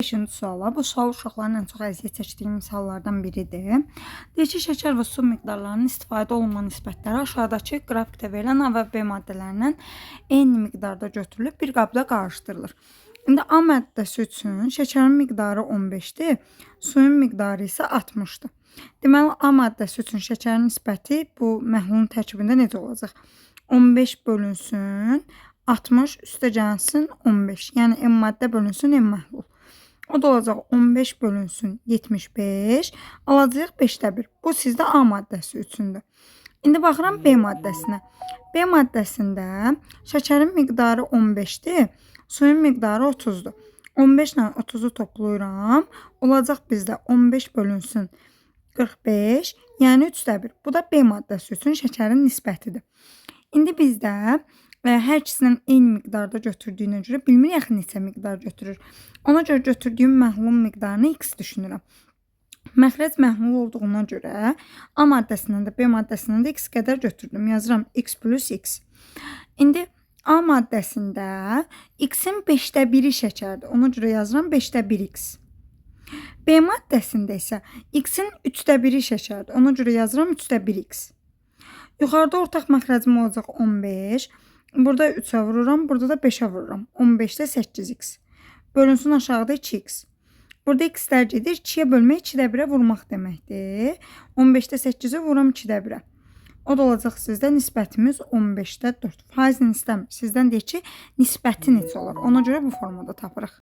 5-ci suala. Bu sual uşaqların ən çox əziyyət çəkdiyi misallardan biridir. Deyir ki, şəkər və su miqdarlarının istifadə olunma nisbətləri aşağıdakı qrafikdə verilən A və B maddələrindən eyni miqdarda götürülüb bir qabda qarışdırılır. İndi A maddəsi üçün şəkərin miqdarı 15-dir, suyun miqdarı isə 60-dır. Deməli, A maddəsi üçün şəkərin nisbəti bu məhlulun tərkibində necə olacaq? 15 bölünsün 60 üstə gəlsin 15. Yəni M maddə bölünsün M məhlul. O da olacaq 15 bölünsün 75. Alacağıq 5-də 1. Bu sizdə A maddəsi üçündür. İndi baxıram B maddəsinə. B maddəsində şəkərin miqdarı 15-dir, suyun miqdarı 30-dur. 15 ilə 30-u toplayıram. Olacaq bizdə 15 bölünsün 45, yəni 3-də 1. Bu da B maddəsi üçün şəkərin nisbətidir. İndi bizdə hər ikisindən eyni miqdarda götürdüyünə görə bilmirik axı neçə miqdar götürür. Ona görə götürdüyüm məhlulun miqdarını x düşünürəm. Məxrəc məhlul olduğuna görə A maddəsindən də B maddəsindən də x qədər götürdüm. Yazıram x plus x. İndi A maddəsində x-in 5-də 1-i şəkərdir. Ona görə yazıram 5-də 1x. B maddəsində isə x-in 3-də 1-i şəkərdir. Ona görə yazıram 3-də 1x. Yuxarıda ortaq məxrəcim olacaq 15. Burada 3-ə vururam, burada da 5-ə vururam. 15-də 8x. Bölünsün aşağıda 2x. Burada x-lər gedir. 2-yə bölmək 2-də 1-ə vurmaq deməkdir. 15-də 8-i vururam 2-də 1-ə. O da olacaq sizdə nisbətimiz 15-də 4. Faizini istəmir. Sizdən deyir ki, nisbəti necə olar? Ona görə bu formada tapırıq.